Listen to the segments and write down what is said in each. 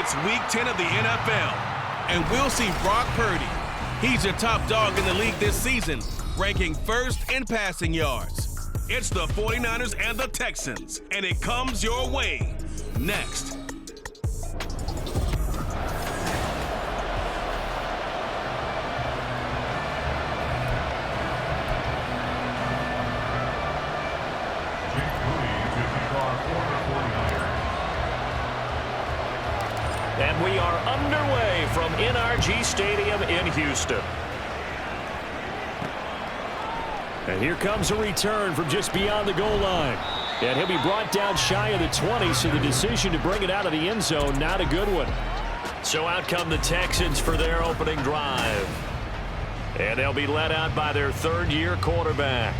It's Week 10 of the NFL, and we'll see Brock Purdy. He's your top dog in the league this season, ranking first in passing yards. It's the 49ers and the Texans, and it comes your way next. And we are underway from NRG Stadium in Houston. And here comes a return from just beyond the goal line. And he'll be brought down shy of the 20, so the decision to bring it out of the end zone, not a good one. So out come the Texans for their opening drive. And they'll be led out by their third-year quarterback.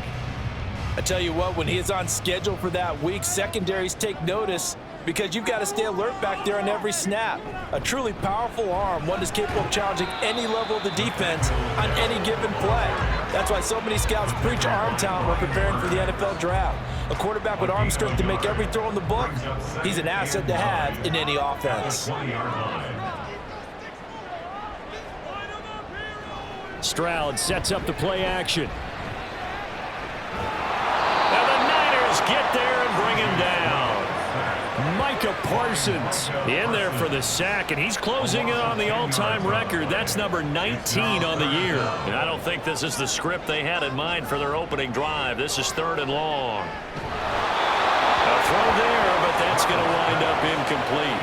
I tell you what, when he is on schedule for that week, secondaries take notice because you've got to stay alert back there on every snap. A truly powerful arm, one that's capable of challenging any level of the defense on any given play. That's why so many scouts preach arm talent when preparing for the NFL draft. A quarterback with arm strength to make every throw in the book, he's an asset to have in any offense. Stroud sets up the play action. And the Niners get there and bring him down. Micah Parsons in there for the sack, and he's closing in on the all-time record. That's number 19 on the year. And I don't think this is the script they had in mind for their opening drive. This is 3rd and long. A throw there, but that's going to wind up incomplete.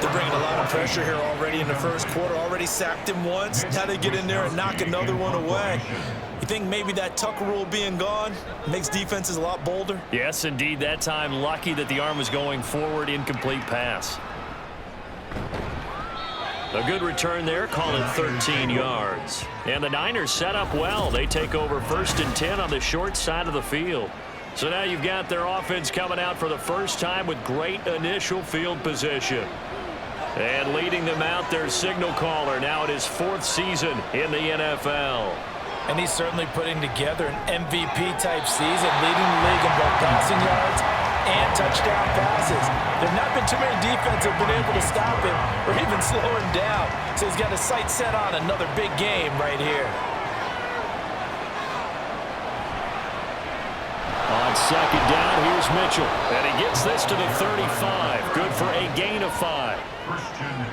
They're bringing a lot of pressure here already in the first quarter. Already sacked him once. Now they get in there and knock another one away. You think maybe that Tucker rule being gone makes defenses a lot bolder? Yes, indeed. That time, lucky that the arm was going forward. Incomplete pass. A good return there. Call it 13 yards. And the Niners set up well. They take over 1st and 10 on the short side of the field. So now you've got their offense coming out for the first time with great initial field position. And leading them out, their signal caller, now in his 4th season in the NFL. And he's certainly putting together an MVP-type season, leading the league in both passing yards and touchdown passes. There have not been too many defenses that have been able to stop him or even slow him down. So he's got his sights set on another big game right here. On 2nd down, here's Mitchell. And he gets this to the 35. Good for a gain of 5.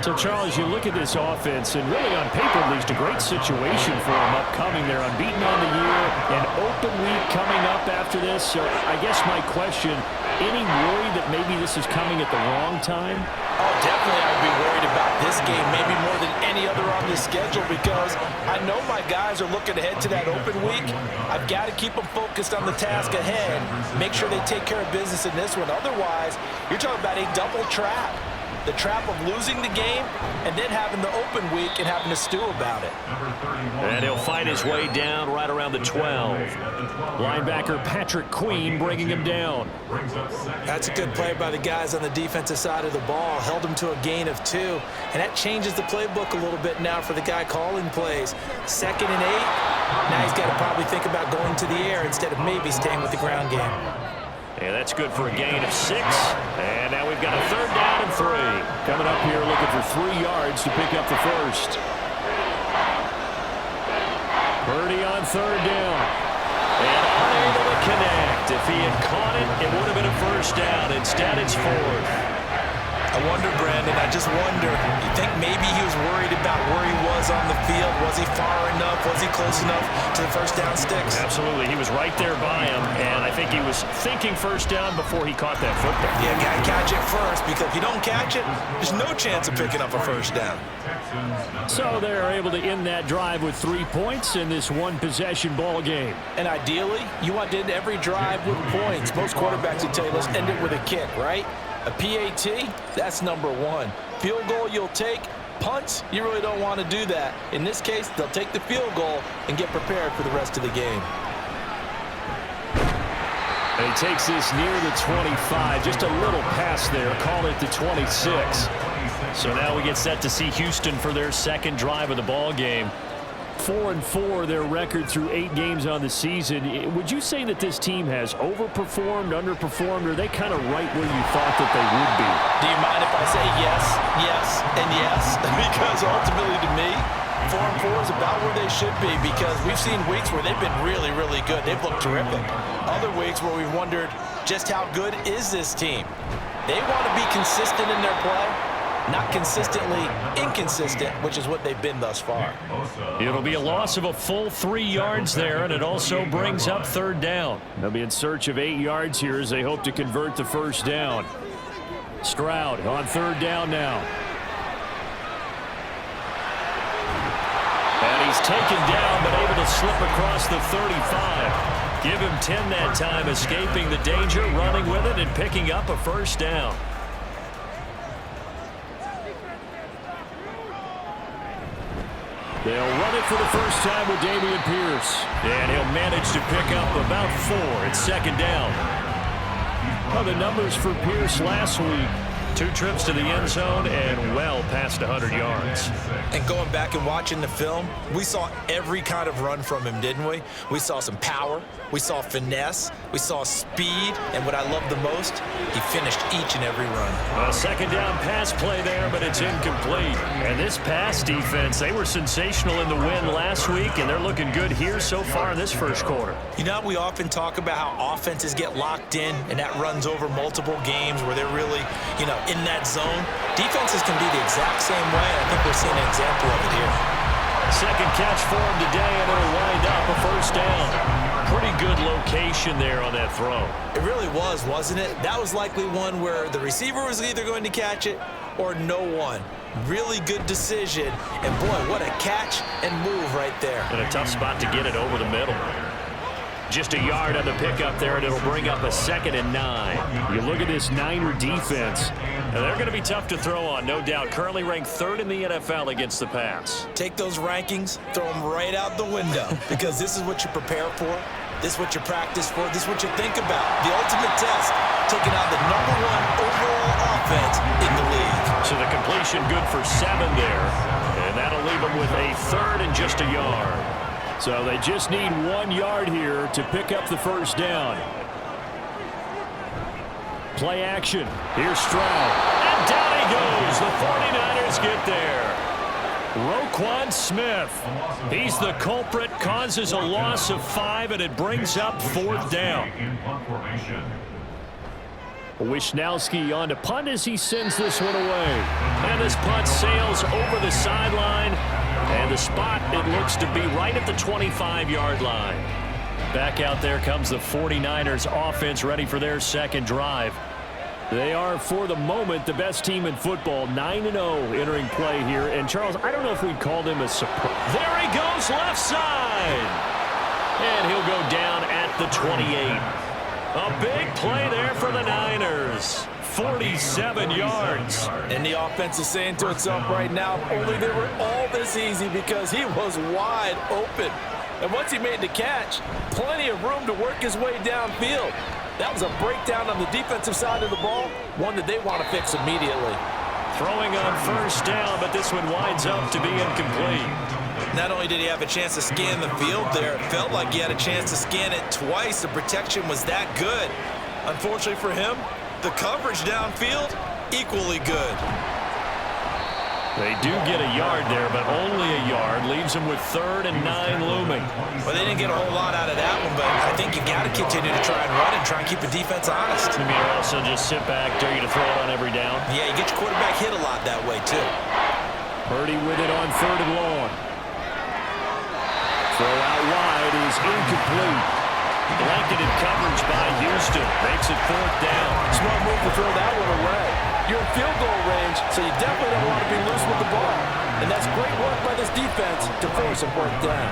So, Charles, you look at this offense, and really on paper, at least, a great situation for them upcoming. They're unbeaten on the year, an open week coming up after this. So, I guess my question, any worry that maybe this is coming at the wrong time? Oh, definitely I would be worried about this game, maybe more than any other on this schedule, because I know my guys are looking ahead to that open week. I've got to keep them focused on the task ahead, make sure they take care of business in this one. Otherwise, you're talking about a double trap. The trap of losing the game and then having the open week and having to stew about it. And he'll fight his way down right around the 12. Linebacker Patrick Queen bringing him down. That's a good play by the guys on the defensive side of the ball. Held him to a gain of 2. And that changes the playbook a little bit now for the guy calling plays. 2nd and 8. Now he's got to probably think about going to the air instead of maybe staying with the ground game. And that's good for a gain of 6. And now we've got a 3rd down and 3. Coming up here looking for 3 yards to pick up the first. Purdy on 3rd down. And unable to connect. If he had caught it, it would have been a first down. Instead, it's 4th. I wonder, Brandon, I just wonder, you think maybe he was worried about where he was on the field? Was he far enough? Was he close enough to the first down sticks? Absolutely. He was right there by him, and I think he was thinking first down before he caught that football. Yeah, got to catch it first, because if you don't catch it, there's no chance of picking up a first down. So they're able to end that drive with 3 points in this one-possession ball game. And ideally, you want to end every drive with points. Most quarterbacks would tell you, let's end it with a kick, right? A PAT, that's number 1. Field goal you'll take. Punts, you really don't want to do that. In this case, they'll take the field goal and get prepared for the rest of the game. And he takes this near the 25. Just a little pass there. Call it the 26. So now we get set to see Houston for their 2nd drive of the ball game. 4-4 their record through 8 games on the season. Would you say that this team has overperformed, underperformed, or are they kind of right where you thought that they would be? Do you mind if I say yes, yes, and yes? Because ultimately to me, 4-4 is about where they should be, because we've seen weeks where they've been really, really good. They've looked terrific. Other weeks where we've wondered just how good is this team. They want to be consistent in their play, not consistently inconsistent, which is what they've been thus far. It'll be a loss of a full 3 yards there, and it also brings up 3rd down. They'll be in search of 8 yards here as they hope to convert the 1st down. Stroud on 3rd down now. And he's taken down, but able to slip across the 35. Give him 10 that time, escaping the danger, running with it, and picking up a 1st down. They'll run it for the first time with Dameon Pierce. And he'll manage to pick up about 4. It's 2nd down. Well, the numbers for Pierce last week: 2 trips to the end zone and well past 100 yards. And going back and watching the film, we saw every kind of run from him, didn't we? We saw some power, we saw finesse, we saw speed, and what I love the most, he finished each and every run. A 2nd down pass play there, but it's incomplete. And this pass defense, they were sensational in the win last week, and they're looking good here so far in this 1st quarter. You know, we often talk about how offenses get locked in, and that runs over multiple games where they're really, in that zone. Defenses can be the exact same way. I think we're seeing an example of it here. 2nd catch for him today, and it'll wind up a 1st down. Pretty good location there on that throw. It really was, wasn't it? That was likely one where the receiver was either going to catch it or no one. Really good decision. And boy, what a catch and move right there. And a tough spot to get it over the middle. Just a yard on the pickup there, and it'll bring up a 2nd and 9. You look at this Niner defense, and they're going to be tough to throw on, no doubt. Currently ranked 3rd in the NFL against the pass. Take those rankings, throw them right out the window, because this is what you prepare for. This is what you practice for. This is what you think about. The ultimate test, taking out the #1 overall offense in the league. So the completion good for 7 there, and that'll leave them with a 3rd and just a yard. So they just need 1 yard here to pick up the 1st down. Play action. Here's Stroud. And down he goes. The 49ers get there. Roquan Smith. He's the culprit. Causes a loss of 5, and it brings up 4th down. Wishnowski on to punt as he sends this one away. And this punt sails over the sideline. And the spot, it looks to be right at the 25-yard line. Back out there comes the 49ers offense, ready for their 2nd drive. They are, for the moment, the best team in football, 9-0 entering play here. And, Charles, I don't know if we'd call them a surprise. There he goes, left side. And he'll go down at the 28. A big play there for the Niners. 47 yards. And the offense is saying to itself right now, only they were all this easy, because he was wide open. And once he made the catch, plenty of room to work his way downfield. That was a breakdown on the defensive side of the ball, one that they want to fix immediately. Throwing on 1st down, but this one winds up to be incomplete. Not only did he have a chance to scan the field there, it felt like he had a chance to scan it twice. The protection was that good. Unfortunately for him, the coverage downfield, equally good. They do get a yard there, but only a yard. Leaves them with 3rd and 9 looming. Well, they didn't get a whole lot out of that one, but I think you got to continue to try and run and try and keep the defense honest. You mean also just sit back, dare you to throw it on every down? Yeah, you get your quarterback hit a lot that way, too. Purdy with it on 3rd and long. Throw out wide is incomplete. Blanketed coverage by Houston. Makes it 4th down. Smart move to throw that one away. You're in field goal range, so you definitely don't want to be loose with the ball. And that's great work by this defense to force a 4th down.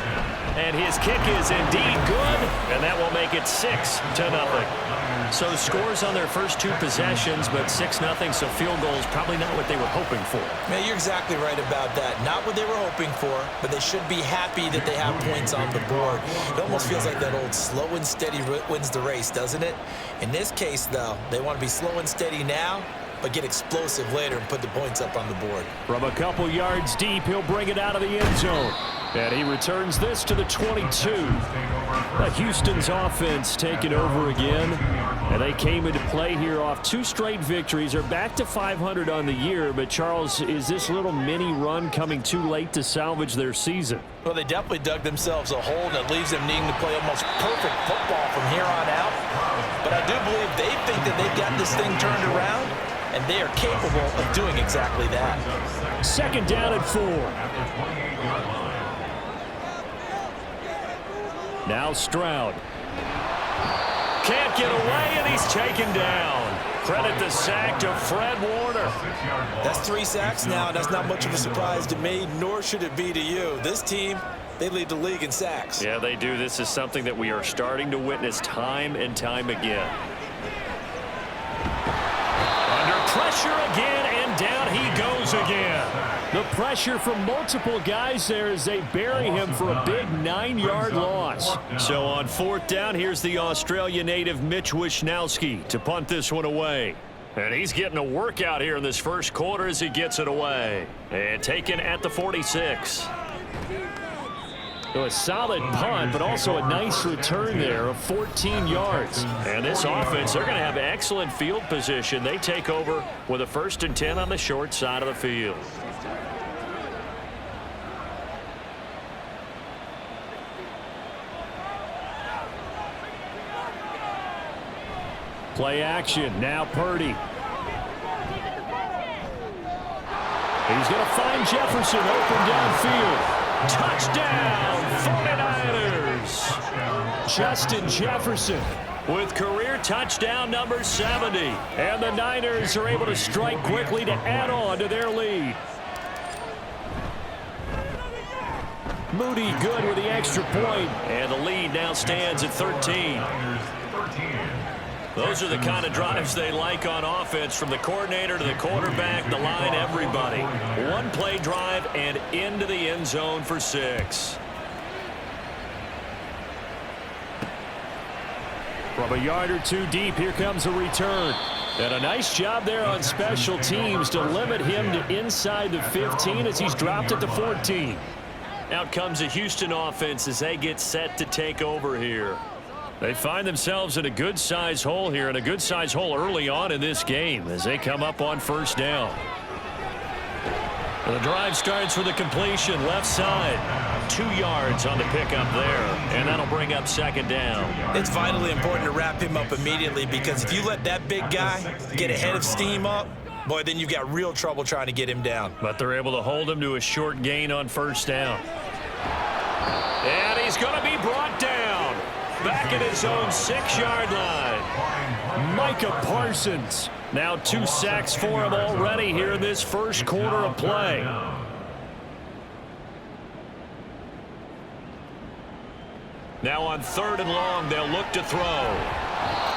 And his kick is indeed good, and that will make it 6-0. So the scores on their first 2 possessions, but 6-0, so field goals probably not what they were hoping for. Man, you're exactly right about that. Not what they were hoping for, but they should be happy that they have points on the board. It almost feels like that old slow and steady wins the race, doesn't it? In this case, though, they want to be slow and steady now but get explosive later and put the points up on the board. From a couple yards deep, he'll bring it out of the end zone. And he returns this to the 22. Houston's offense taking over again. And they came into play here off 2 straight victories. They're back to 500 on the year. But, Charles, is this little mini run coming too late to salvage their season? Well, they definitely dug themselves a hole that leaves them needing to play almost perfect football from here on out. But I do believe they think that they've got this thing turned around, and they are capable of doing exactly that. 2nd down and 4. Now Stroud. Can't get away, and he's taken down. Credit the sack to Fred Warner. That's 3 sacks now. That's not much of a surprise to me, nor should it be to you. This team, they lead the league in sacks. Yeah, they do. This is something that we are starting to witness time and time again. Under pressure again, and down he goes again. The pressure from multiple guys there as they bury him for a big 9-yard loss. So on 4th down, here's the Australia native Mitch Wishnowsky to punt this one away. And he's getting a workout here in this first quarter as he gets it away. And taken at the 46. So a solid punt, but also a nice return there of 14 yards. And this offense, they're going to have excellent field position. They take over with a 1st and 10 on the short side of the field. Play action. Now Purdy. He's going to find Jefferson open downfield. Touchdown, 49ers. Justin Jefferson with career touchdown number 70. And the Niners are able to strike quickly to add on to their lead. Moody good with the extra point. And the lead now stands at 13. Those are the kind of drives they like on offense, from the coordinator to the quarterback, the line, everybody. 1-play drive and into the end zone for 6. From a yard or 2 deep, here comes a return. And a nice job there on special teams to limit him to inside the 15 as he's dropped at the 14. Out comes the Houston offense as they get set to take over here. They find themselves in a good-sized hole here, and a good-sized hole early on in this game as they come up on 1st down. The drive starts with a completion left side. 2 yards on the pickup there, and that'll bring up 2nd down. It's vitally important to wrap him up immediately, because if you let that big guy get ahead of steam up, boy, then you've got real trouble trying to get him down. But they're able to hold him to a short gain on 1st down. And he's going to be brought down. Back at his own 6-yard line. Micah Parsons. Now 2 sacks for him already here in this first quarter of play. Now on 3rd and long, they'll look to throw.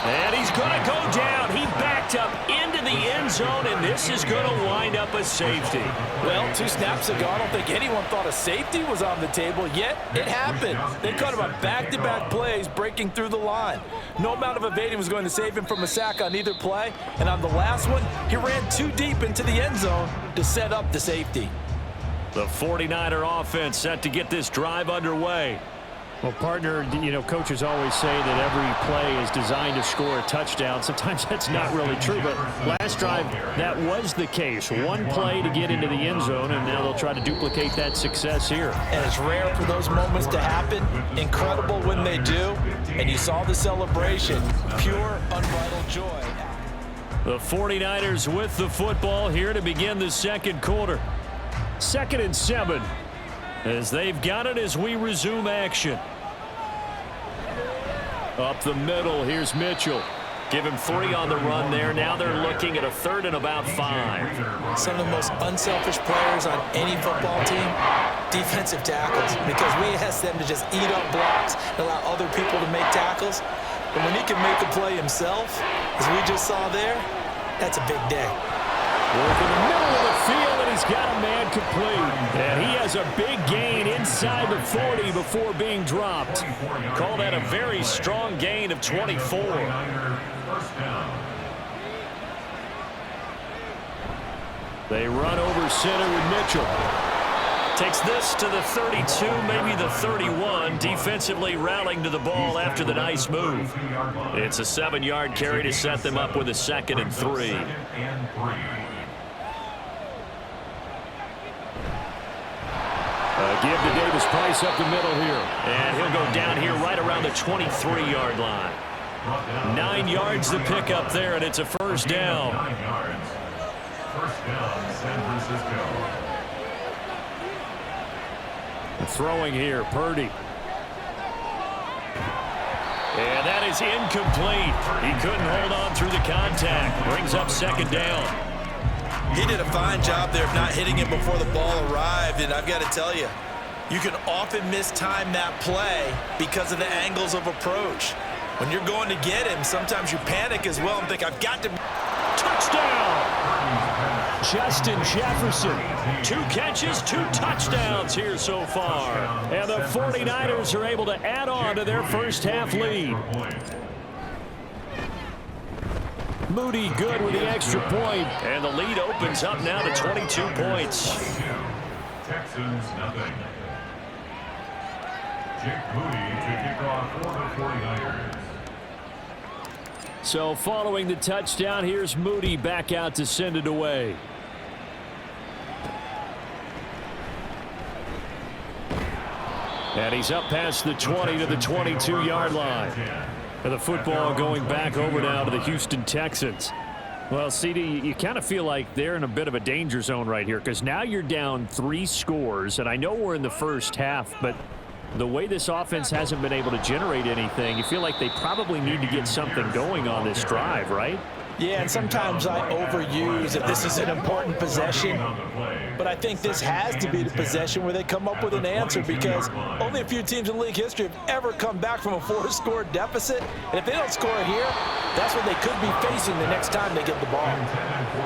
And he's going to go down. He backed up into the end zone, and this is going to wind up a safety. Well, 2 snaps ago, I don't think anyone thought a safety was on the table, yet it happened. They caught him on back-to-back plays breaking through the line. No amount of evading was going to save him from a sack on either play, and on the last one, he ran too deep into the end zone to set up the safety. The 49er offense set to get this drive underway. Well, partner, you know, coaches always say that every play is designed to score a touchdown. Sometimes that's not really true, but last drive, that was the case. 1 play to get into the end zone, and now they'll try to duplicate that success here. And it's rare for those moments to happen. Incredible when they do. And you saw the celebration. Pure, unbridled joy. The 49ers with the football here to begin the 2nd quarter. 2nd and 7. As they've got it as we resume action. Up the middle, here's Mitchell. Give him 3 on the run there. Now they're looking at a 3rd and about 5. Some of the most unselfish players on any football team, defensive tackles, because we ask them to just eat up blocks and allow other people to make tackles. But when he can make a play himself, as we just saw there, that's a big day. Work in the middle of the field, and he's got a man complete. And he has a big gain inside the 40 before being dropped. Call that a very strong gain of 24. They run over center with Mitchell. Takes this to the 32, maybe the 31. Defensively rallying to the ball after the nice move. It's a 7-yard carry to set them up with a 2nd and 3. Give to Davis Price up the middle here. And he'll go down here right around the 23-yard line. 9 yards to pick up there, and it's a first down. 9 yards. First down, San Francisco. Throwing here, Purdy. And that is incomplete. He couldn't hold on through the contact. Brings up 2nd down. He did a fine job there of not hitting him before the ball arrived, and I've got to tell you, you can often mistime that play because of the angles of approach. When you're going to get him, sometimes you panic as well and think, I've got to... Touchdown! Justin Jefferson. 2 catches, 2 touchdowns here so far. And the 49ers are able to add on to their first half lead. Moody good with the extra point. And the lead opens up now to 22 points. Texans, nothing. Jake Moody to kick off for the 49ers. So following the touchdown, here's Moody back out to send it away. And he's up past the 20 to the 22-yard line. And the football going back over now to the Houston Texans. Well, CD, you kind of feel like they're in a bit of a danger zone right here because now you're down 3 scores. And I know we're in the first half, but the way this offense hasn't been able to generate anything, you feel like they probably need to get something going on this drive, right? Yeah, and sometimes I overuse if this is an important possession, but I think this has to be the possession where they come up with an answer because only a few teams in league history have ever come back from a 4-score deficit, and if they don't score it here, that's what they could be facing the next time they get the ball.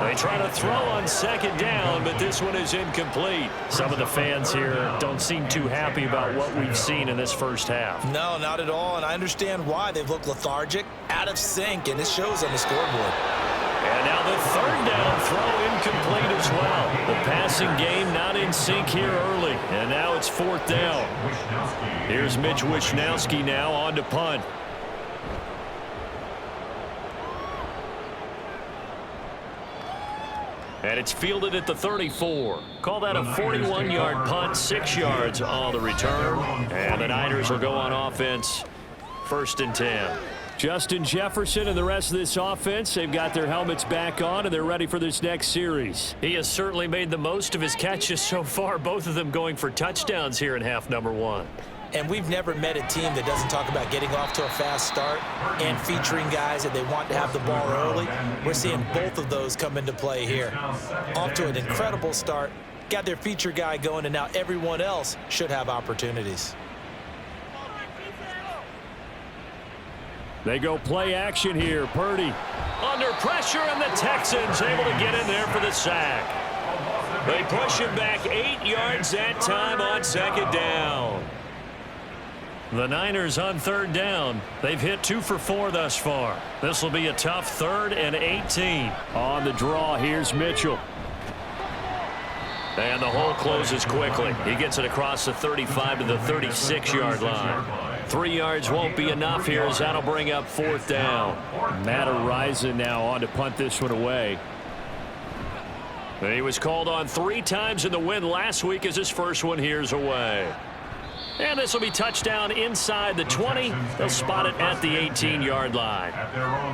They try to throw on 2nd down, but this one is incomplete. Some of the fans here don't seem too happy about what we've seen in this first half. No, not at all, and I understand why. They've looked lethargic, out of sync, and it shows on the scoreboard. And now the 3rd down throw incomplete as well. The passing game not in sync here early. And now it's 4th down. Here's Mitch Wishnowsky now on to punt. And it's fielded at the 34. Call that a 41-yard punt, 6 yards on the return. And the Niners will go on offense, 1st and 10. Justin Jefferson and the rest of this offense, they've got their helmets back on, and they're ready for this next series. He has certainly made the most of his catches so far, both of them going for touchdowns here in half number 1. And we've never met a team that doesn't talk about getting off to a fast start and featuring guys that they want to have the ball early. We're seeing both of those come into play here. Off to an incredible start, got their feature guy going, and now everyone else should have opportunities. They go play action here. Purdy under pressure, and the Texans able to get in there for the sack. They push him back 8 yards that time on 2nd down. The Niners on 3rd down. They've hit 2 for 4 thus far. This will be a tough 3rd and 18. On the draw, here's Mitchell. And the hole closes quickly. He gets it across the 35 to the 36-yard line. 3 yards won't be enough here as that'll bring up 4th down. Matt Arisen now on to punt this one away. And he was called on 3 times in the win last week as his first one here's away. And this will be touchdown inside the 20. They'll spot it at the 18-yard line.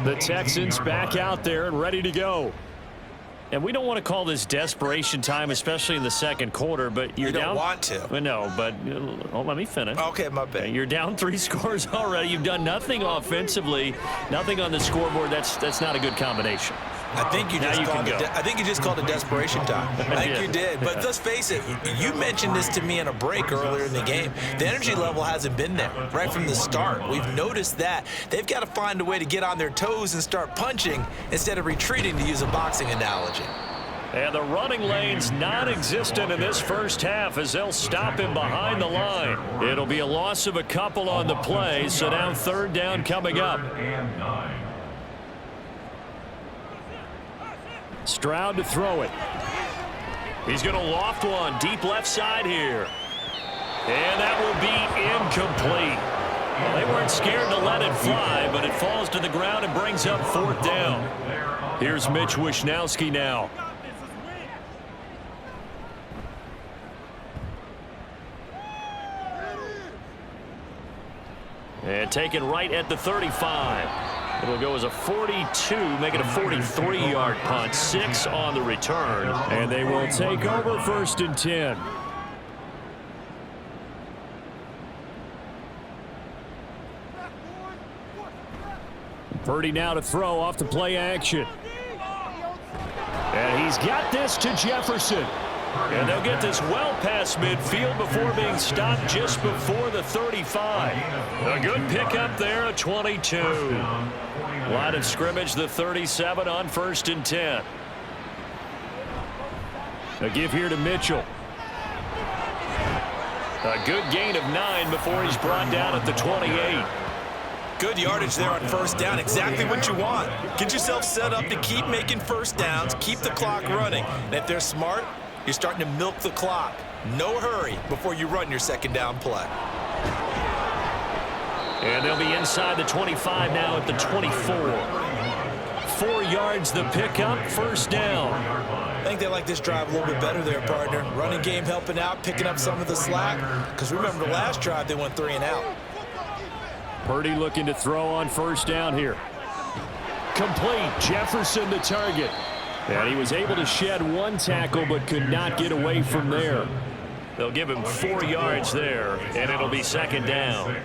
The Texans back out there and ready to go. And we don't want to call this desperation time, especially in the 2nd quarter, but you're down. You don't want to. No, but let me finish. Okay, my bad. You're down 3 scores already. You've done nothing offensively, nothing on the scoreboard. That's not a good combination. I think you just called it desperation time. I think you did. But let's face it, you mentioned this to me in a break earlier in the game. The energy level hasn't been there right from the start. We've noticed that. They've got to find a way to get on their toes and start punching instead of retreating, to use a boxing analogy. And the running lane's non-existent in this first half as they'll stop him behind the line. It'll be a loss of a couple on the play, so now 3rd down coming up. Stroud to throw it. He's going to loft one deep left side here. And that will be incomplete. Well, they weren't scared to let it fly, but it falls to the ground and brings up 4th down. Here's Mitch Wishnowski now. And taken right at the 35. It'll go as a 42, make it a 43-yard punt. 6 on the return. And they will take over 1st and 10. Purdy now to throw off the play action. And he's got this to Jefferson. And they'll get this well past midfield before being stopped just before the 35. A good pickup there, a 22. Line of scrimmage, the 37 on 1st and 10. A give here to Mitchell. A good gain of 9 before he's brought down at the 28. Good yardage there on 1st down. Exactly what you want. Get yourself set up to keep making 1st downs, keep the clock running. And if they're smart, you're starting to milk the clock. No hurry before you run your 2nd down play. And they'll be inside the 25 now at the 24. 4 yards the pickup, 1st down. I think they like this drive a little bit better there, partner. Running game helping out, picking up some of the slack. Because remember the last drive, they went 3 and out. Purdy looking to throw on 1st down here. Complete. Jefferson the target. And he was able to shed 1 tackle but could not get away from there. They'll give him 4 yards there, and it'll be 2nd down.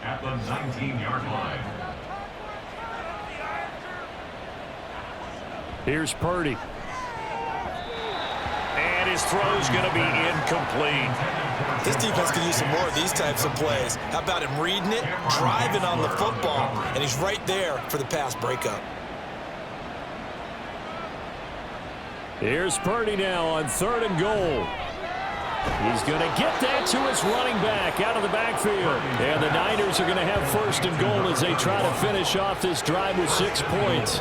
At the 19-yard line. Here's Purdy. And his throw's going to be incomplete. This defense could use some more of these types of plays. How about him reading it, driving on the football, and he's right there for the pass breakup. Here's Purdy now on 3rd and goal. He's going to get that to his running back out of the backfield. And the Niners are going to have 1st and goal as they try to finish off this drive with 6 points.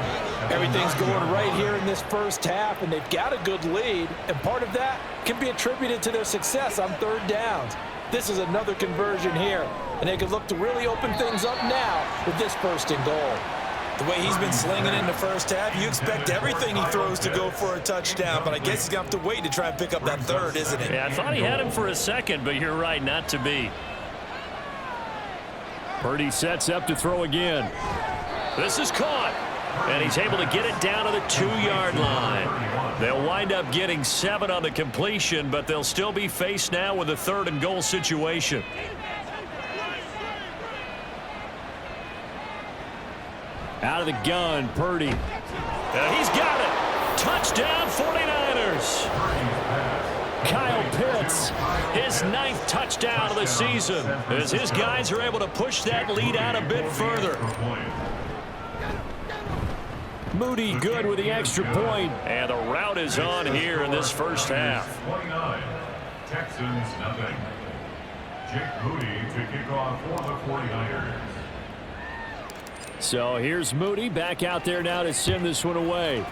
Everything's going right here in this 1st half, and they've got a good lead. And part of that can be attributed to their success on 3rd downs. This is another conversion here, and they could look to really open things up now with this 1st and goal. The way he's been slinging in the 1st half, you expect everything he throws to go for a touchdown, but I guess he's going to have to wait to try and pick up that 3rd, isn't it? Yeah, I thought he had him for a second, but you're right, not to be. Purdy sets up to throw again. This is caught, and he's able to get it down to the 2-yard line. They'll wind up getting 7 on the completion, but they'll still be faced now with a 3rd and goal situation. Out of the gun, Purdy. And he's got it. Touchdown, 49ers. Kyle Pitts, his 9th touchdown of the season, as his guys are able to push that lead out a bit further. Moody good with the extra point, and the route is on here in this 1st half. 29. Texans nothing. Jake Moody to kick off for the 49ers. So here's Moody back out there now to send this one away.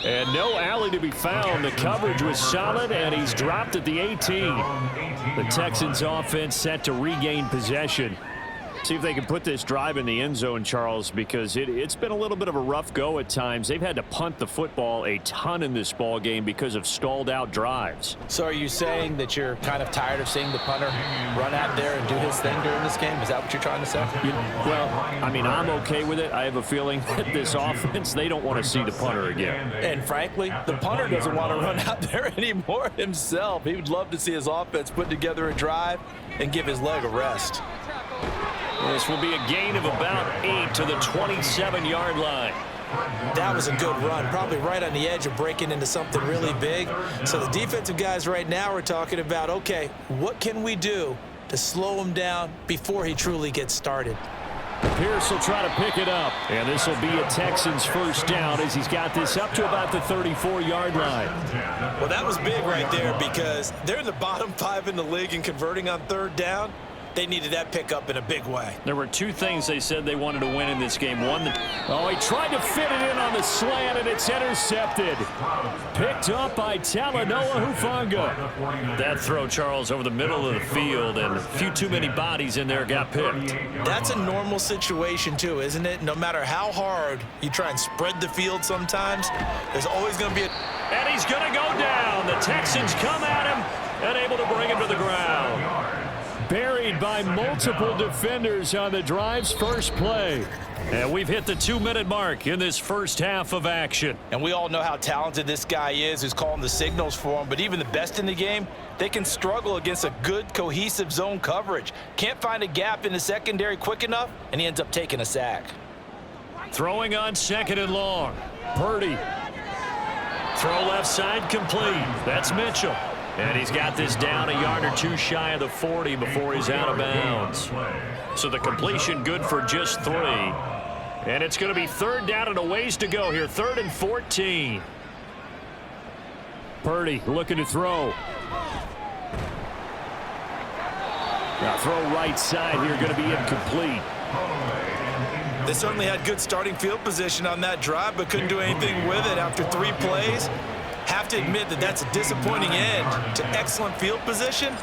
And no alley to be found. The coverage was solid, and he's dropped at the 18. The Texans offense set to regain possession. See if they can put this drive in the end zone, Charles, because it's been a little bit of a rough go at times. They've had to punt the football a ton in this ball game because of stalled out drives. So are you saying that you're kind of tired of seeing the punter run out there and do his thing during this game? Is that what you're trying to say? Well, I mean, I'm okay with it. I have a feeling that this offense, they don't want to see the punter again. And frankly, the punter doesn't want to run out there anymore himself. He would love to see his offense put together a drive and give his leg a rest. This will be a gain of about 8 to the 27-yard line. That was a good run, probably right on the edge of breaking into something really big. So the defensive guys right now are talking about, okay, what can we do to slow him down before he truly gets started? Pierce will try to pick it up, and this will be a Texans 1st down as he's got this up to about the 34-yard line. Well, that was big right there because they're in the bottom 5 in the league in converting on 3rd down. They needed that pickup in a big way. There were two things they said they wanted to win in this game. One, he tried to fit it in on the slant, and it's intercepted. Picked up by Talanoa Hufanga. That throw, Charles, over the middle of the field, and a few too many bodies in there got picked. That's a normal situation, too, isn't it? No matter how hard you try and spread the field sometimes, there's always going to be a... And he's going to go down. The Texans come at him and able to bring him to the ground. Buried by multiple defenders on the drive's first play. And we've hit the 2-minute mark in this first half of action. And we all know how talented this guy is who's calling the signals for him. But even the best in the game, they can struggle against a good, cohesive zone coverage. Can't find a gap in the secondary quick enough, and he ends up taking a sack. Throwing on 2nd and long. Purdy. Throw left side complete. That's Mitchell. And he's got this down a yard or two shy of the 40 before he's out of bounds. So the completion good for just 3. And it's going to be 3rd down and a ways to go here. 3rd and 14. Purdy looking to throw. Now throw right side here, going to be incomplete. They certainly had good starting field position on that drive, but couldn't do anything with it after 3 plays. Have to admit that that's a disappointing end to excellent field position.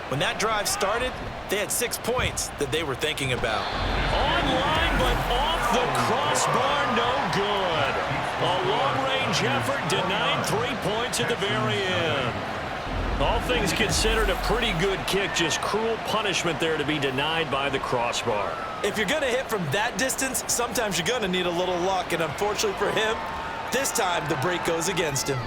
When that drive started, they had 6 points that they were thinking about. Online, but off the crossbar, no good. A long-range effort denied 3 points at the very end. All things considered, a pretty good kick, just cruel punishment there to be denied by the crossbar. If you're going to hit from that distance, sometimes you're going to need a little luck, and unfortunately for him, this time the break goes against him.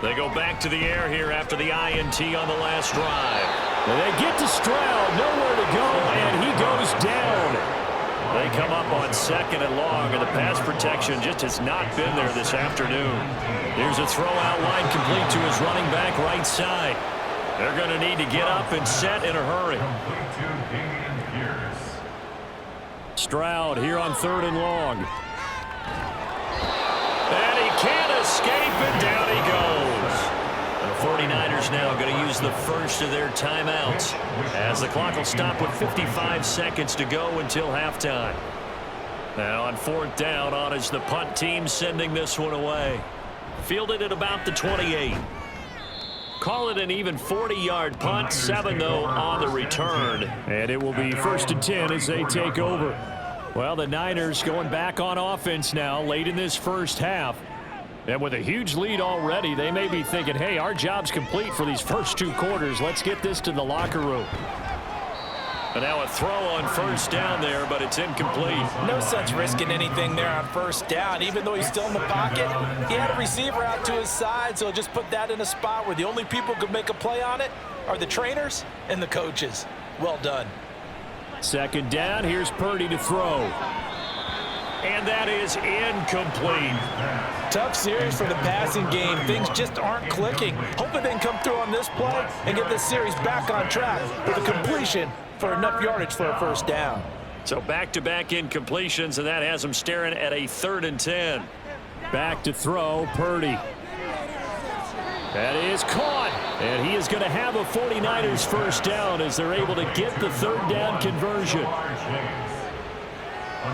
They go back to the air here after the INT on the last drive. And they get to Stroud, nowhere to go, and he goes down. They come up on 2nd and long, and the pass protection just has not been there this afternoon. Here's a throw out wide complete to his running back right side. They're going to need to get up and set in a hurry. Stroud here on 3rd and long. And he can't escape, and down he goes. The 49ers now going to use the first of their timeouts as the clock will stop with 55 seconds to go until halftime. Now on 4th down, on is the punt team sending this one away. Fielded at about the 28. Call it an even 40-yard punt, 7 though on the return. And it will be 1st and 10 as they take over. Well, the Niners going back on offense now late in this first half. And with a huge lead already, they may be thinking, hey, our job's complete for these first 2 quarters. Let's get this to the locker room. And now a throw on 1st down there, but it's incomplete. No sense risking anything there on 1st down. Even though he's still in the pocket, he had a receiver out to his side, so just put that in a spot where the only people who could make a play on it are the trainers and the coaches. Well done. 2nd down, here's Purdy to throw. And that is incomplete. Tough series for the passing game. Things just aren't clicking. Hoping they can come through on this play and get this series back on track with a completion for enough yardage for a 1st down. So back-to-back incompletions, and that has them staring at a 3rd and 10. Back to throw, Purdy. That is caught, and he is going to have a 49ers 1st down as they're able to get the 3rd down conversion. A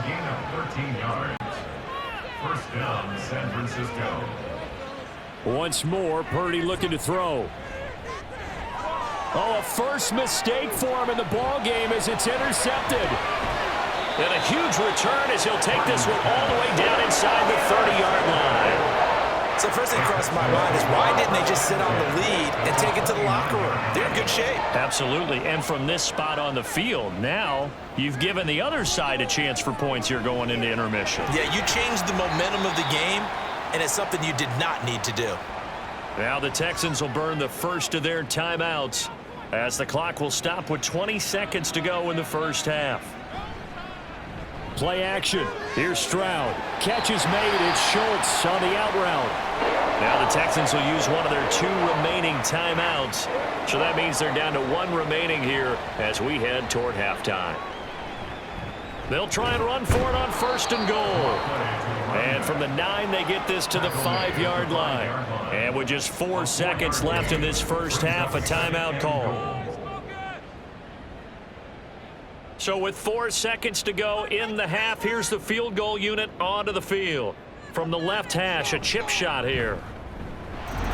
gain of 13 yards. 1st down, San Francisco. Once more, Purdy looking to throw. Oh, a first mistake for him in the ball game as it's intercepted. And a huge return as he'll take this one all the way down inside the 30-yard line. So first thing crossed my mind is why didn't they just sit on the lead and take it to the locker room? They're in good shape. Absolutely, and from this spot on the field, now you've given the other side a chance for points here going into intermission. Yeah, you changed the momentum of the game, and it's something you did not need to do. Now the Texans will burn the first of their timeouts as the clock will stop with 20 seconds to go in the first half. Play action. Here's Stroud. Catch is made. It's Schultz on the out route. Now the Texans will use one of their 2 remaining timeouts. So that means they're down to 1 remaining here as we head toward halftime. They'll try and run for it on 1st and goal. And from the 9, they get this to the 5-yard line. And with just 4 seconds left in this first half, a timeout call. So with 4 seconds to go in the half, here's the field goal unit onto the field. From the left hash, a chip shot here.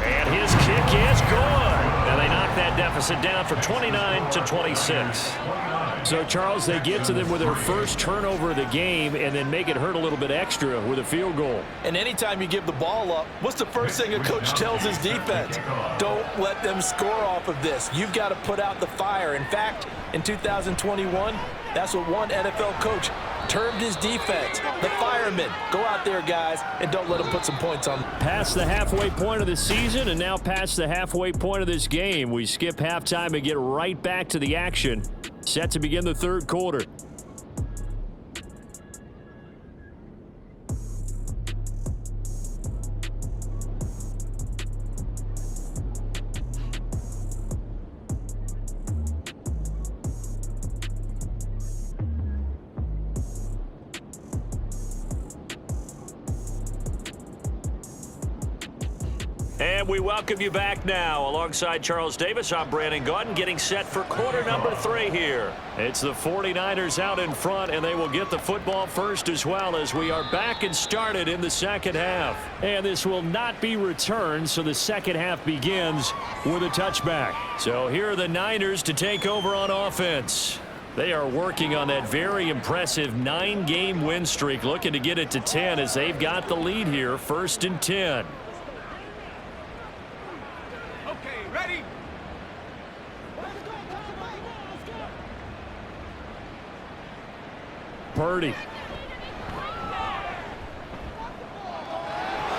And his kick is good. And they knock that deficit down for 29-26. So, Charles, they get to them with their first turnover of the game and then make it hurt a little bit extra with a field goal. And anytime you give the ball up, what's the first thing a coach tells his defense? Don't let them score off of this. You've got to put out the fire. In fact, in 2021, that's what one NFL coach termed his defense, the firemen. Go out there, guys, and don't let them put some points on. Past the halfway point of the season and now past the halfway point of this game. We skip halftime and get right back to the action. Set to begin the third quarter. And we welcome you back now. Alongside Charles Davis, I'm Brandon Gaudin, getting set for quarter number 3 here. It's the 49ers out in front, and they will get the football first as well as we are back and started in the second half. And this will not be returned, so the second half begins with a touchback. So here are the Niners to take over on offense. They are working on that very impressive 9-game win streak, looking to get it to 10 as they've got the lead here, 1st and 10. Ready? Purdy.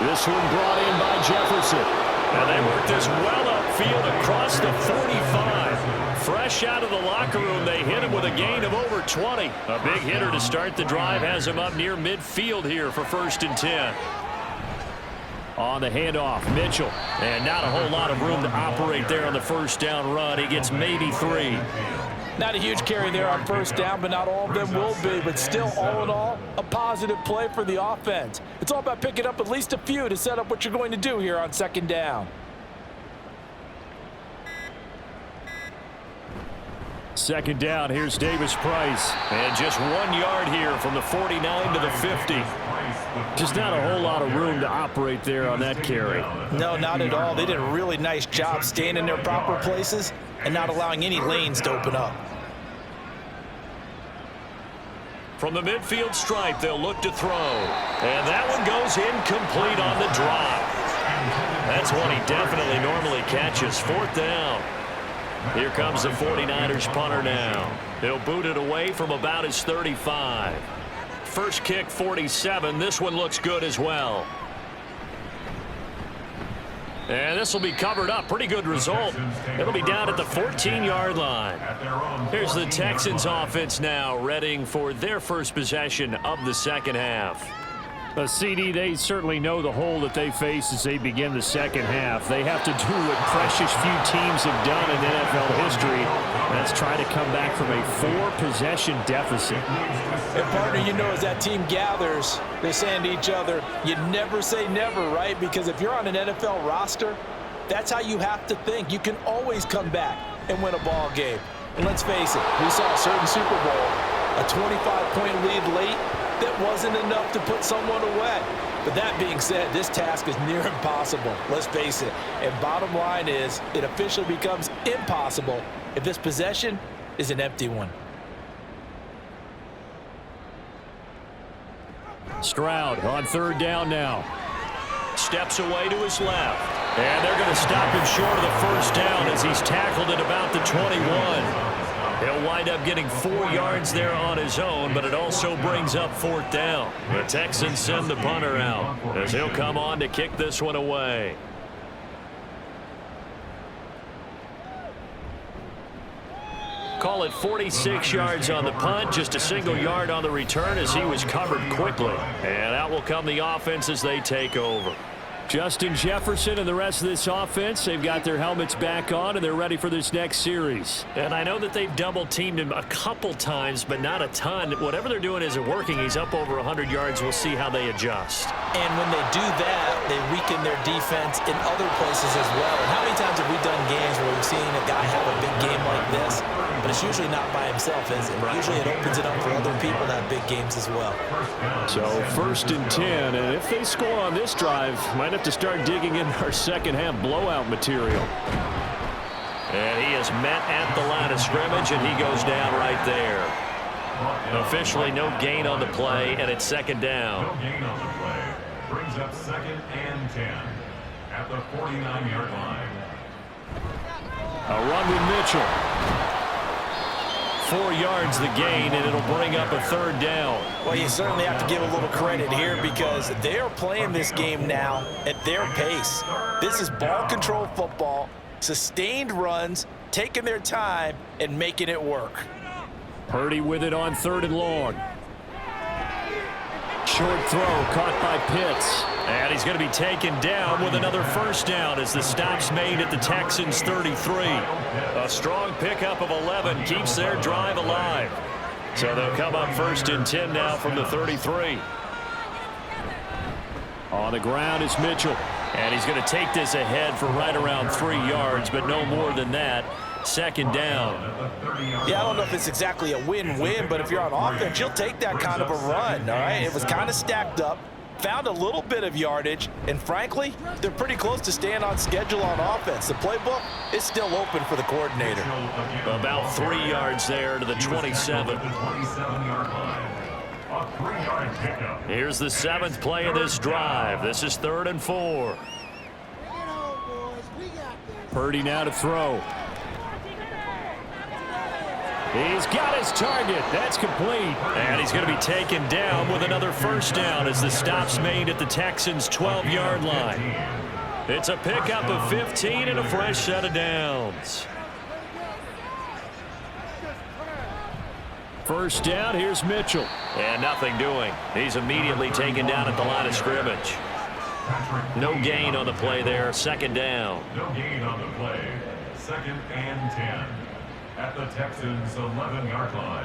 This one brought in by Jefferson. And they work this well upfield across the 45. Fresh out of the locker room, they hit him with a gain of over 20. A big hitter to start the drive has him up near midfield here for 1st and 10. On the handoff, Mitchell. And not a whole lot of room to operate there on the first down run. He gets maybe 3. Not a huge carry there on first down, but not all of them will be. But still, all in all, a positive play for the offense. It's all about picking up at least a few to set up what you're going to do here on second down. Second down, here's Davis Price. And just 1 yard here from the 49 to the 50. Just not a whole lot of room to operate there on that carry. No, not at all. They did a really nice job staying in their proper places and not allowing any lanes to open up. From the midfield stripe, they'll look to throw. And that one goes incomplete on the drop. That's one he definitely normally catches. 4th down. Here comes the 49ers punter now. He'll boot it away from about his 35. First kick, 47. This one looks good as well. And this will be covered up. Pretty good result. It'll be down at the 14-yard line. Here's the Texans offense now, readying for their first possession of the second half. CD, they certainly know the hole that they face as they begin the second half. They have to do what precious few teams have done in NFL history. That's try to come back from a 4-possession deficit. And partner, you know, as that team gathers, they're saying to each other, you never say never, right? Because if you're on an NFL roster, that's how you have to think. You can always come back and win a ball game. And let's face it, we saw a certain Super Bowl, a 25-point lead late, that wasn't enough to put someone away. But that being said, this task is near impossible. Let's face it. And bottom line is, it officially becomes impossible if this possession is an empty one. Stroud on 3rd down now. Steps away to his left. And they're going to stop him short of the first down as he's tackled at about the 21. He'll wind up getting 4 yards there on his own, but it also brings up 4th down. The Texans send the punter out as he'll come on to kick this one away. Call it 46 yards on the punt, just a single yard on the return as he was covered quickly. And out will come the offense as they take over. Justin Jefferson and the rest of this offense, they've got their helmets back on and they're ready for this next series. And I know that they've double-teamed him a couple times, but not a ton. Whatever they're doing isn't working. He's up over 100 yards. We'll see how they adjust. And when they do that, they weaken their defense in other places as well. And how many times have we done games where we've seen a guy have a big game like this, but it's usually not by himself, is it? Usually it opens it up for other people to have big games as well. So 1st and 10, and if they score on this drive, might have to start digging in our second half blowout material. And he is met at the line of scrimmage, and he goes down right there. Officially no gain on the play, and it's 2nd down. No gain on the play. Brings up 2nd and 10 at the 49-yard line. A run with Mitchell. 4 yards the gain, and it'll bring up a 3rd down. Well, you certainly have to give a little credit here because they are playing this game now at their pace. This is ball control football, sustained runs, taking their time, and making it work. Purdy with it on 3rd and long. Short throw caught by Pitts. And he's going to be taken down with another 1st down as the stop's made at the Texans' 33. A strong pickup of 11 keeps their drive alive. So they'll come up 1st and 10 now from the 33. On the ground is Mitchell. And he's going to take this ahead for right around 3 yards, but no more than that. 2nd down. Yeah, I don't know if it's exactly a win-win, but if you're on offense, you'll take that kind of a run, all right? It was kind of stacked up, found a little bit of yardage, and frankly, they're pretty close to staying on schedule on offense. The playbook is still open for the coordinator. About 3 yards there to the 27. Here's the 7th play of this drive. This is 3rd and 4. Purdy now to throw. He's got his target. That's complete. And he's going to be taken down with another 1st down as the stop's made at the Texans' 12-yard line. It's a pickup of 15 and a fresh set of downs. 1st down, here's Mitchell. And nothing doing. He's immediately taken down at the line of scrimmage. No gain on the play there. 2nd down. No gain on the play. 2nd and 10 at the Texans' 11-yard line.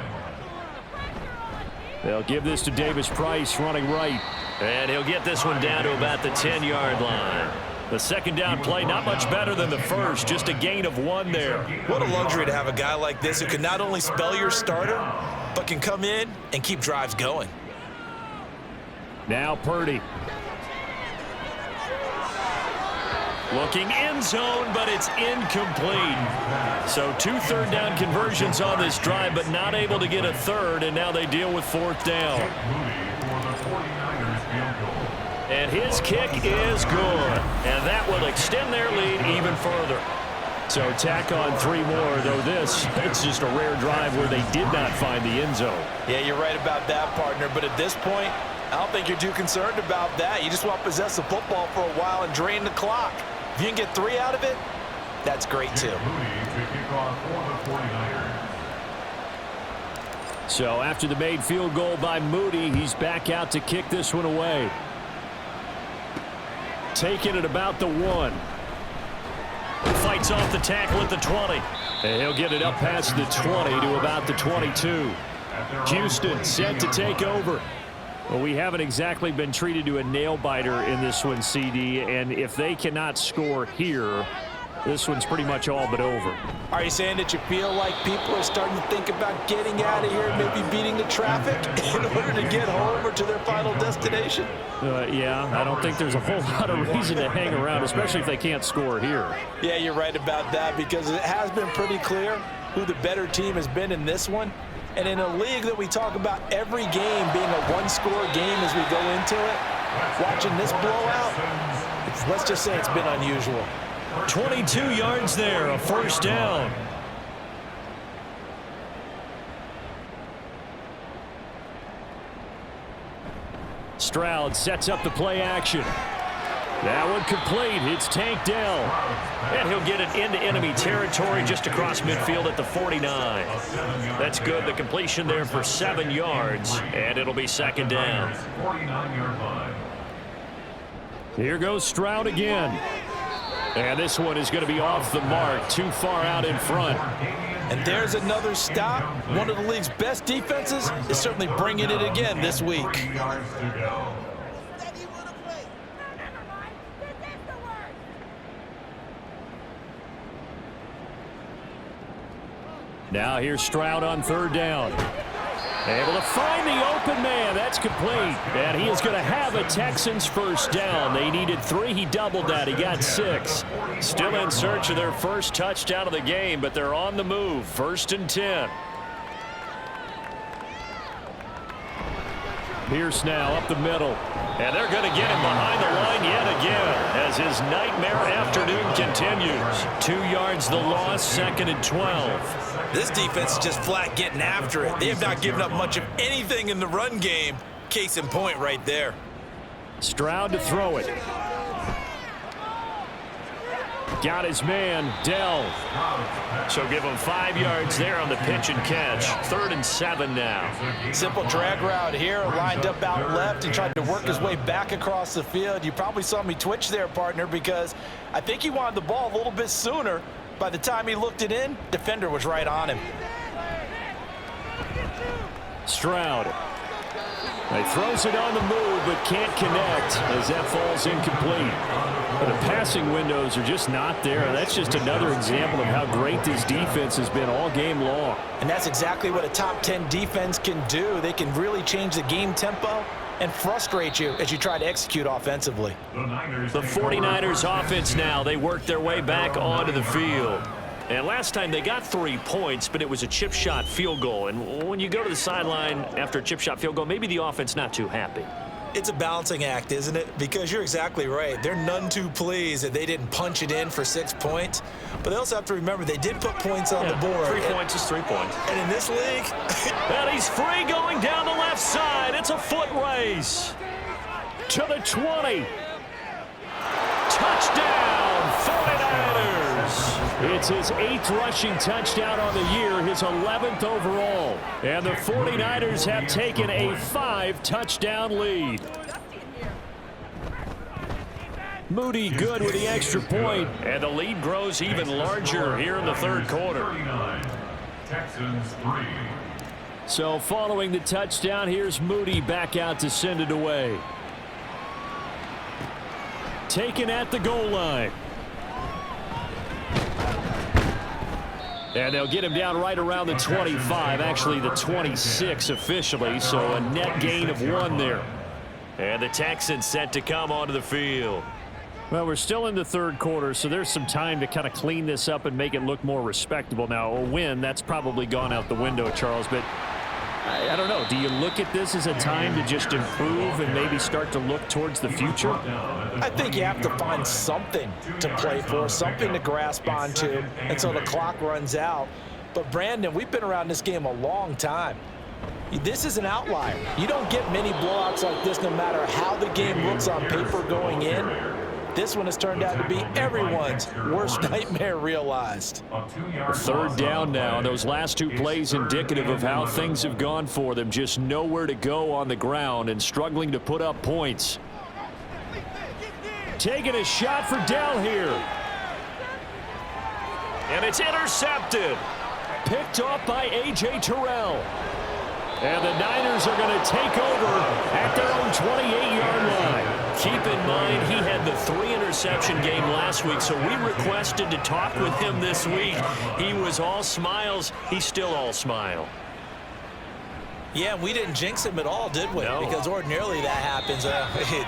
They'll give this to Davis Price running right. And he'll get this one down to about the 10-yard line. The 2nd down play not much better than the first, just a gain of 1 there. What a luxury to have a guy like this who can not only spell your starter, but can come in and keep drives going. Now Purdy. Looking end zone, but it's incomplete. So 2 3rd down conversions on this drive, but not able to get a 3rd, and now they deal with 4th down. And his kick is good, and that will extend their lead even further. So tack on 3 more, though it's just a rare drive where they did not find the end zone. Yeah, you're right about that, partner, but at this point, I don't think you're too concerned about that. You just want to possess the football for a while and drain the clock. If you can get 3 out of it, that's great too. So after the made field goal by Moody, he's back out to kick this one away. Taking it about the 1. Fights off the tackle at the 20. And he'll get it up past the 20 to about the 22. Houston set to take over. Well, we haven't exactly been treated to a nail-biter in this one, CD, and if they cannot score here, this one's pretty much all but over. Are you saying that you feel like people are starting to think about getting out of here, maybe beating the traffic in order to get home or to their final destination? Yeah, I don't think there's a whole lot of reason to hang around, especially if they can't score here. Yeah, you're right about that because it has been pretty clear who the better team has been in this one. And in a league that we talk about every game being a 1-score game as we go into it, watching this blowout, let's just say it's been unusual. 22 yards there, a 1st down. Stroud sets up the play action. That one complete. It's Tank Dell. And he'll get it into enemy territory just across midfield at the 49. That's good. The completion there for 7 yards. And it'll be 2nd down. Here goes Stroud again. And this one is going to be off the mark. Too far out in front. And there's another stop. One of the league's best defenses is certainly bringing it again this week. Now here's Stroud on third down. Able to find the open man. That's complete. And he is going to have a Texans first down. They needed 3. He doubled that. He got 6. Still in search of their first touchdown of the game, but they're on the move. 1st and 10. Pierce now up the middle. And they're going to get him behind the line yet again as his nightmare afternoon continues. 2 yards the loss, 2nd and 12. This defense is just flat getting after it. They have not given up much of anything in the run game. Case in point right there. Stroud to throw it. Got his man, Dell. So give him 5 yards there on the pitch and catch. 3rd and 7 now. Simple drag route here, lined up out left and tried to work his way back across the field. You probably saw me twitch there, partner, because I think he wanted the ball a little bit sooner. By the time he looked it in, defender was right on him. Stroud. He throws it on the move, but can't connect as that falls incomplete. But the passing windows are just not there. That's just another example of how great this defense has been all game long. And that's exactly what a top 10 defense can do. They can really change the game tempo and frustrate you as you try to execute offensively. The 49ers offense now. They work their way back onto the field. And last time they got 3 points, but it was a chip shot field goal. And when you go to the sideline after a chip shot field goal, maybe the offense not too happy. It's a balancing act, isn't it? Because you're exactly right. They're none too pleased that they didn't punch it in for 6 points. But they also have to remember they did put points on the board. 3 points is 3 points. And in this league... and he's free going down the left side. It's a foot race. To the 20. Touchdown, 49ers. It's his 8th rushing touchdown on the year, his 11th overall. And the 49ers have taken a 5-touchdown lead. Moody good with the extra point. And the lead grows even larger here in the 3rd quarter. Texans 3. So following the touchdown, here's Moody back out to send it away. Taken at the goal line. And they'll get him down right around the 25, actually the 26 officially, so a net gain of 1 there. And the Texans set to come onto the field. Well, we're still in the 3rd quarter, so there's some time to kind of clean this up and make it look more respectable. Now, a win, that's probably gone out the window, Charles, but I don't know. Do you look at this as a time to just improve and maybe start to look towards the future? I think you have to find something to play for, something to grasp onto until the clock runs out. But, Brandon, we've been around this game a long time. This is an outlier. You don't get many blowouts like this no matter how the game looks on paper going in. This one has turned out to be everyone's worst nightmare realized. 3rd down now. Those last 2 plays indicative of how things have gone for them. Just nowhere to go on the ground and struggling to put up points. Taking a shot for Dell here. And it's intercepted. Picked off by A.J. Terrell. And the Niners are going to take over at their own 28-yard line. Keep in mind, he had the 3-interception game last week, so we requested to talk with him this week. He was all smiles. He's still all smile. Yeah, we didn't jinx him at all, did we? No. Because ordinarily that happens,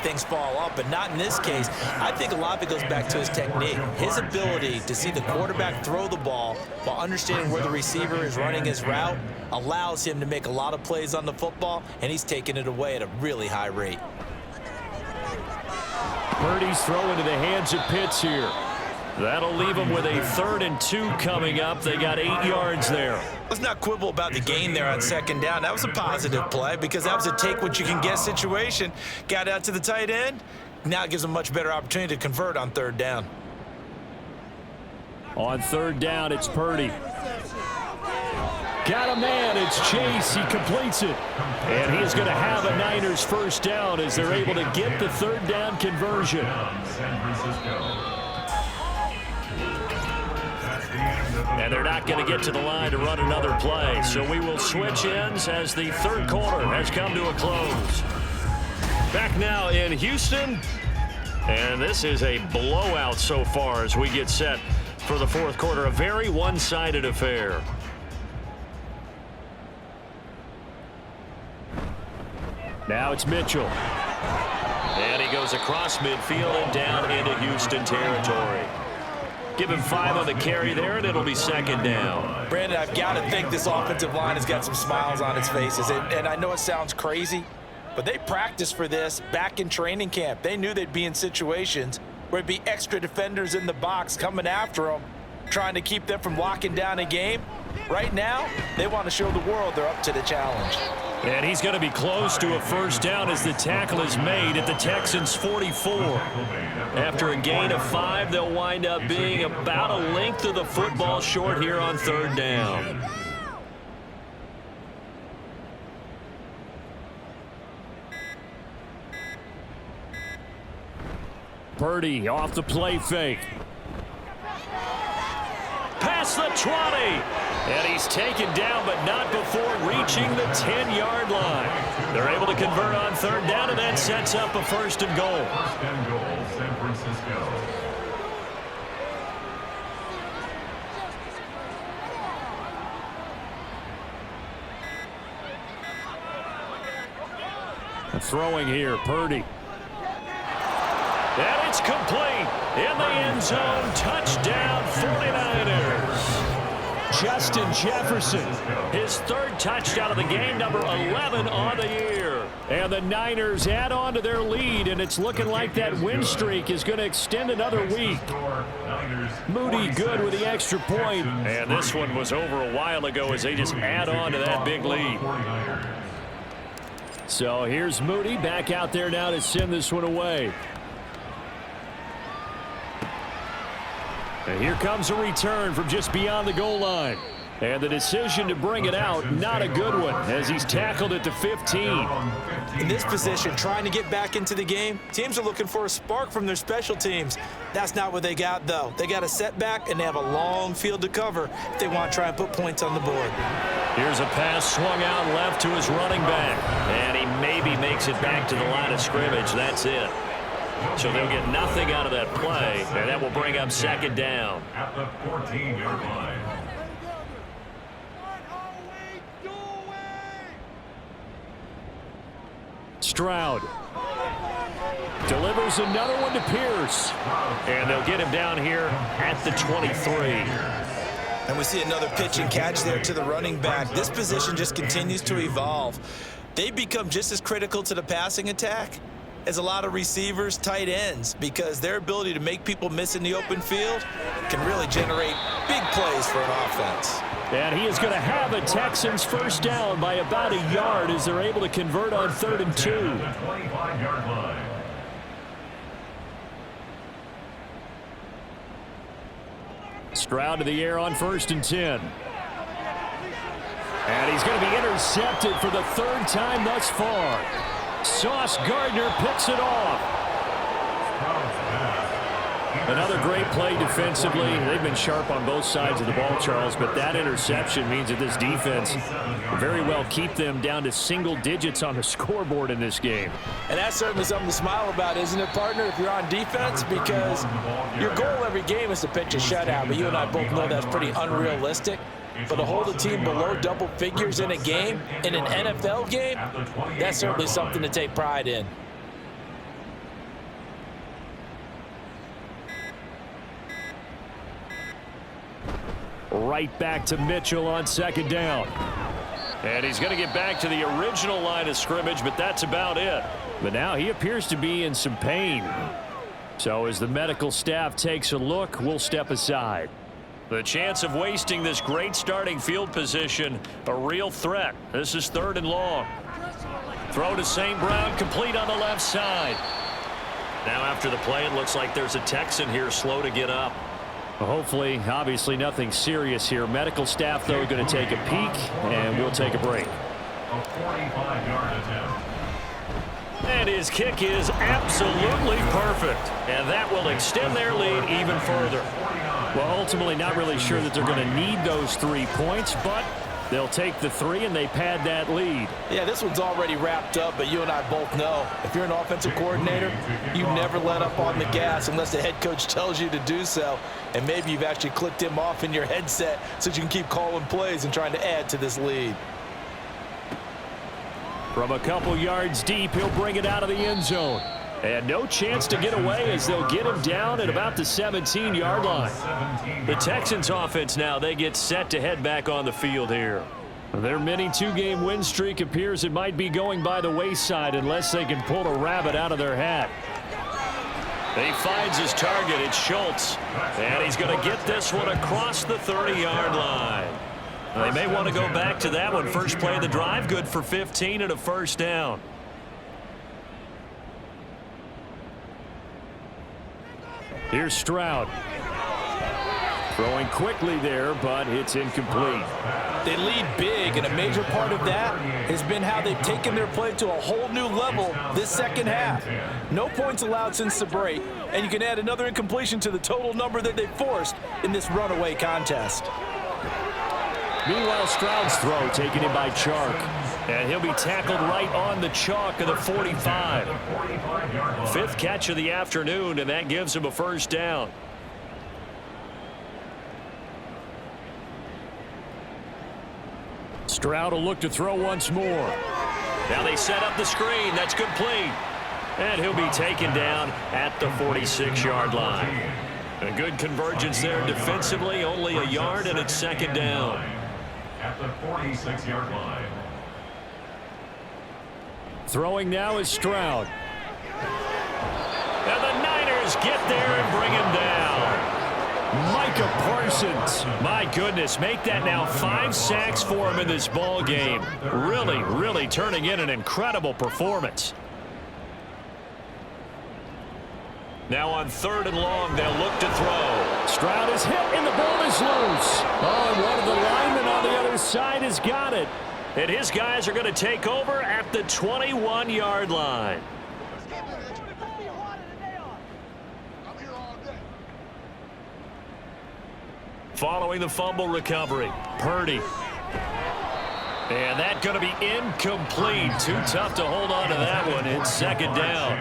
things fall off, but not in this case. I think a lot of it goes back to his technique. His ability to see the quarterback throw the ball while understanding where the receiver is running his route allows him to make a lot of plays on the football, and he's taking it away at a really high rate. Purdy's throw into the hands of Pitts here. That'll leave them with a 3rd and 2 coming up. They got 8 yards there. Let's not quibble about the gain there on 2nd down. That was a positive play because that was a take-what-you-can-get situation. Got out to the tight end. Now it gives them a much better opportunity to convert on 3rd down. On 3rd down, it's Purdy. Got a man. It's Chase. He completes it. And he is going to have a Niners first down as they're able to get the 3rd down conversion. And they're not going to get to the line to run another play. So we will switch ends as the 3rd quarter has come to a close. Back now in Houston. And this is a blowout so far as we get set for the 4th quarter. A very one-sided affair. Now it's Mitchell. And he goes across midfield and down into Houston territory. Give him 5 on the carry there, and it'll be second down. Brandon, I've got to think this offensive line has got some smiles on its faces. And I know it sounds crazy, but they practiced for this back in training camp. They knew they'd be in situations where there'd be extra defenders in the box coming after them, trying to keep them from locking down a game. Right now, they want to show the world they're up to the challenge. And he's going to be close to a first down as the tackle is made at the Texans' 44. After a gain of 5, they'll wind up being about a length of the football short here on third down. Purdy off the play fake. Past the 20. And he's taken down, but not before reaching the 10-yard line. They're able to convert on third down, and that sets up a first and goal. First and goal, San Francisco. Throwing here, Purdy. And it's complete. In the end zone, touchdown 49ers. Justin Jefferson, his 3rd touchdown of the game, number 11 on the year. And the Niners add on to their lead, and it's looking like that win streak is going to extend another week. Moody good with the extra point. And this one was over a while ago as they just add on to that big lead. So here's Moody back out there now to send this one away. And here comes a return from just beyond the goal line. And the decision to bring it out, not a good one, as he's tackled at the 15. In this position, trying to get back into the game, teams are looking for a spark from their special teams. That's not what they got, though. They got a setback, and they have a long field to cover if they want to try and put points on the board. Here's a pass swung out left to his running back. And he maybe makes it back to the line of scrimmage. That's it. So they'll get nothing out of that play, and that will bring up second down. At the 14-yard line. Stroud delivers another one to Pierce. And they'll get him down here at the 23. And we see another pitch and catch there to the running back. This position just continues to evolve. They become just as critical to the passing attack as a lot of receivers, tight ends, because their ability to make people miss in the open field can really generate big plays for an offense. And he is going to have a Texans first down by about a yard as they're able to convert on 3rd and 2. 25-yard line. Stroud to the air on 1st and 10. And he's going to be intercepted for the 3rd time thus far. Sauce Gardner picks it off. Another great play defensively. They've been sharp on both sides of the ball, Charles, but that interception means that this defense very well keep them down to single digits on the scoreboard in this game. And that's certainly something to smile about, isn't it, partner, if you're on defense? Because your goal every game is to pitch a shutout, but you and I both know that's pretty unrealistic. But to hold a team below double figures in a game, in an NFL game, that's certainly something to take pride in. Right back to Mitchell on 2nd down. And he's going to get back to the original line of scrimmage, but that's about it. But now he appears to be in some pain. So as the medical staff takes a look, we'll step aside. The chance of wasting this great starting field position, a real threat. This is 3rd and long. Throw to St. Brown, complete on the left side. Now after the play, it looks like there's a Texan here slow to get up. Well, hopefully, obviously nothing serious here. Medical staff, though, going to take a peek, and we'll take a break. A 45-yard attempt. And his kick is absolutely perfect. And that will extend their lead even further. Well, ultimately, not really sure that they're going to need those 3 points, but they'll take the 3 and they pad that lead. Yeah, this one's already wrapped up, but you and I both know if you're an offensive coordinator, you never let up on the gas unless the head coach tells you to do so. And maybe you've actually clicked him off in your headset so you can keep calling plays and trying to add to this lead. From a couple yards deep, he'll bring it out of the end zone. And no chance to get away as they'll get him down at about the 17-yard line. The Texans offense now, they get set to head back on the field here. Their mini two-game win streak appears it might be going by the wayside unless they can pull a rabbit out of their hat. He finds his target. It's Schultz. And he's going to get this one across the 30-yard line. They may want to go back to that one. First play of the drive, good for 15 and a first down. Here's Stroud. Throwing quickly there, but it's incomplete. They lead big, and a major part of that has been how they've taken their play to a whole new level this second half. No points allowed since the break, and you can add another incompletion to the total number that they forced in this runaway contest. Meanwhile, Stroud's throw taken in by Chark. And he'll be tackled right on the chalk of the 45. Fifth catch of the afternoon, and that gives him a first down. Stroud will look to throw once more. Now they set up the screen. That's complete. And he'll be taken down at the 46-yard line. A good convergence there defensively. Only a yard, and it's second down. At the 46-yard line. Throwing now is Stroud. And the Niners get there and bring him down. Micah Parsons. My goodness, make that now 5 sacks for him in this ball game. Really turning in an incredible performance. Now on 3rd and long, they'll look to throw. Stroud is hit, and the ball is loose. Oh, and one of the linemen on the other side has got it. And his guys are going to take over at the 21-yard line. Following the fumble recovery, Purdy. And that's going to be incomplete. Too tough to hold on to that one. It's second down.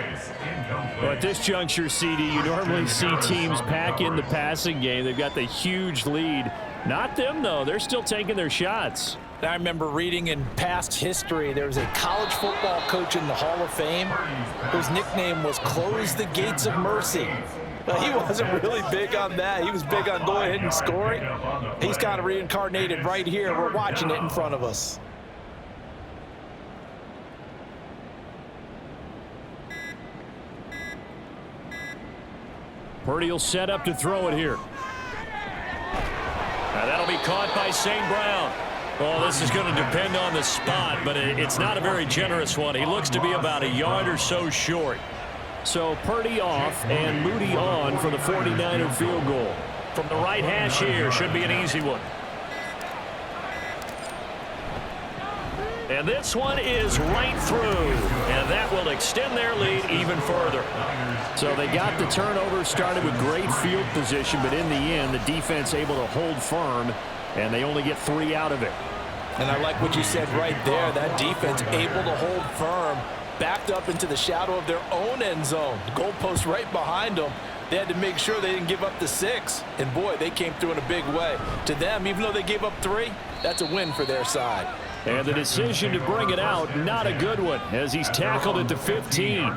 Well, at this juncture, CD, you normally see teams pack in the passing game. They've got the huge lead. Not them, though. They're still taking their shots. I remember reading in past history, there was a college football coach in the Hall of Fame whose nickname was Close the Gates of Mercy. He wasn't really big on that. He was big on going ahead and scoring. He's kind of reincarnated right here. We're watching it in front of us. Purdy will set up to throw it here. Now that'll be caught by St. Brown. Well, this is going to depend on the spot, but it's not a very generous one. He looks to be about a yard or so short. So Purdy off and Moody on for the 49er field goal. From the right hash here, should be an easy one. And this one is right through, and that will extend their lead even further. So they got the turnover, started with great field position, but in the end, the defense able to hold firm, and they only get 3 out of it. And I like what you said right there. That defense able to hold firm, backed up into the shadow of their own end zone. The goalpost right behind them. They had to make sure they didn't give up the 6. And, boy, they came through in a big way. To them, even though they gave up 3, that's a win for their side. And the decision to bring it out, not a good one, as he's tackled at the 15.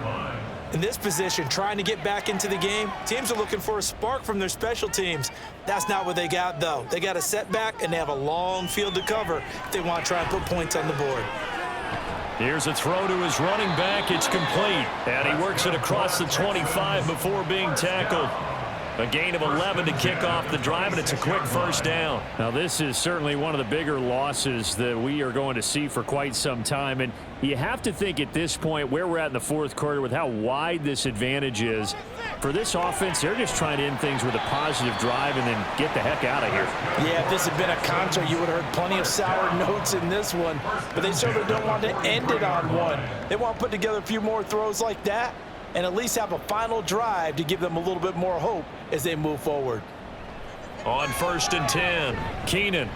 In this position, trying to get back into the game, teams are looking for a spark from their special teams. That's not what they got, though. They got a setback, and they have a long field to cover if they want to try and put points on the board. Here's a throw to his running back. It's complete. And he works it across the 25 before being tackled. A gain of 11 to kick off the drive, and it's a quick first down. Now, this is certainly one of the bigger losses that we are going to see for quite some time. And you have to think at this point where we're at in the fourth quarter with how wide this advantage is. For this offense, they're just trying to end things with a positive drive and then get the heck out of here. Yeah, if this had been a concert, you would have heard plenty of sour notes in this one. But they certainly don't want to end it on one. They want to put together a few more throws like that and at least have a final drive to give them a little bit more hope as they move forward. On 1st and 10, Keenan.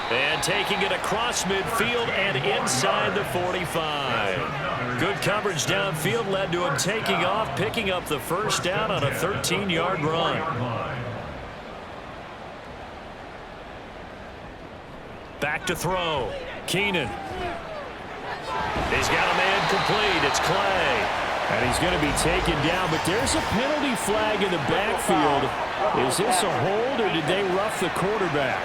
And taking it across midfield and inside the 45. Good coverage downfield led to him taking off, picking up the first down on a 13-yard run. Back to throw. Keenan. He's got a man complete. It's Clay. And he's going to be taken down, but there's a penalty flag in the backfield. Is this a hold, or did they rough the quarterback?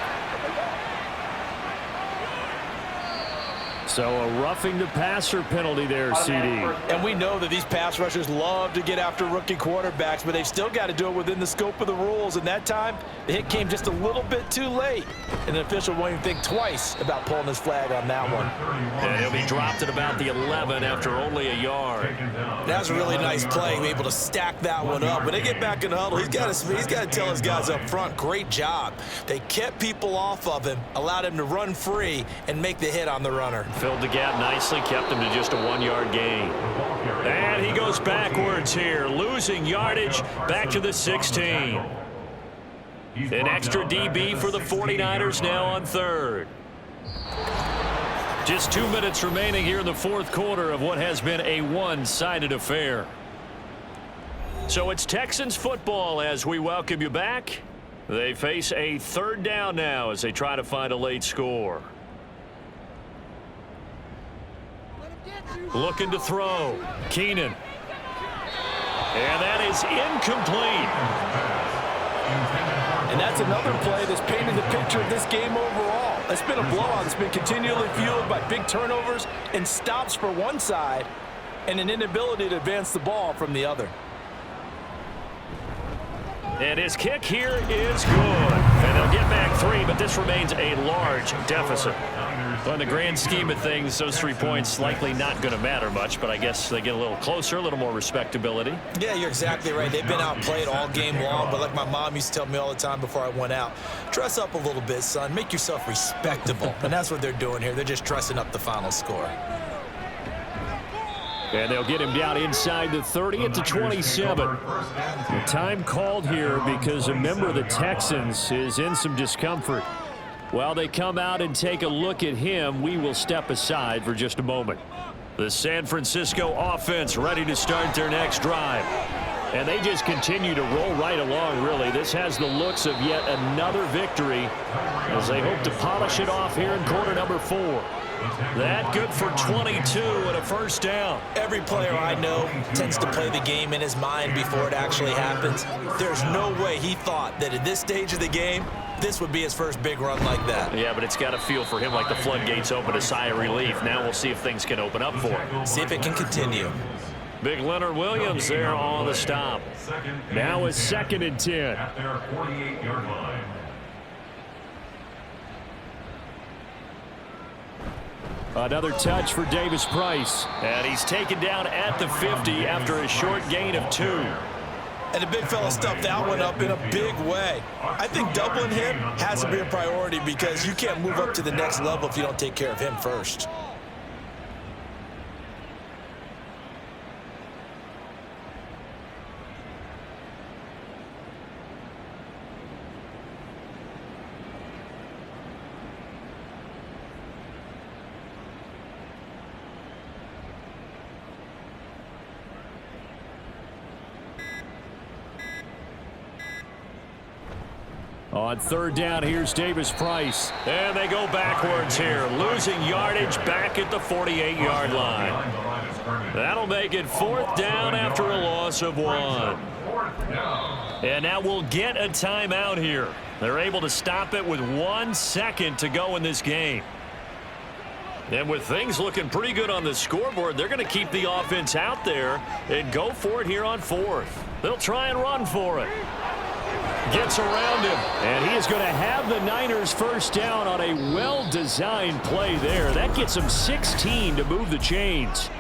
So a roughing the passer penalty there, CD. And we know that these pass rushers love to get after rookie quarterbacks, but they've still got to do it within the scope of the rules. And that time, the hit came just a little bit too late. And the official won't even think twice about pulling his flag on that one. And he'll be dropped at about the 11 after only a yard. That's a really nice play, able to stack that one up. When they get back in the huddle, he's got to tell his guys up front, great job. They kept people off of him, allowed him to run free, and make the hit on the runner. Filled the gap nicely, kept him to just a 1-yard gain. And he goes backwards here, losing yardage back to the 16. An extra DB for the 49ers now on third. Just 2 minutes remaining here in the fourth quarter of what has been a one-sided affair. So it's Texans football as we welcome you back. They face a third down now as they try to find a late score. Looking to throw. Keenan. And that is incomplete. And that's another play that's painted the picture of this game overall. It's been a blowout that's been continually fueled by big turnovers and stops for one side and an inability to advance the ball from the other. And his kick here is good. And they'll get back 3, but this remains a large deficit. Well, in the grand scheme of things, those 3 points likely not going to matter much, but I guess they get a little closer, a little more respectability. Yeah, you're exactly right. They've been outplayed all game long, but like my mom used to tell me all the time before I went out, dress up a little bit, son. Make yourself respectable. And that's what they're doing here. They're just dressing up the final score. And they'll get him down inside the 30 at the 27. The time called here because a member of the Texans is in some discomfort. While they come out and take a look at him, we will step aside for just a moment. The San Francisco offense ready to start their next drive. And they just continue to roll right along, really. This has the looks of yet another victory as they hope to polish it off here in quarter number 4. That good for 22 and a first down. Every player I know tends to play the game in his mind before it actually happens. There's no way he thought that at this stage of the game, this would be his first big run like that. Yeah, but it's got to feel for him like the floodgates open, a sigh of relief. Now we'll see if things can open up for him. See if it can continue. Big Leonard Williams there on the stop. Now it's 2nd and 10. At their 48-yard line. Another touch for Davis Price. And he's taken down at the 50 after a short gain of 2. And the big fella stuffed that one up in a big way. I think doubling him has to be a priority because you can't move up to the next level if you don't take care of him first. On third down, here's Davis Price. And they go backwards here, losing yardage back at the 48-yard line. That'll make it 4th down after a loss of 1. And now we'll get a timeout here. They're able to stop it with 1 second to go in this game. And with things looking pretty good on the scoreboard, they're going to keep the offense out there and go for it here on 4th. They'll try and run for it. Gets around him, and he is going to have the Niners first down on a well-designed play there. That gets him 16 to move the chains.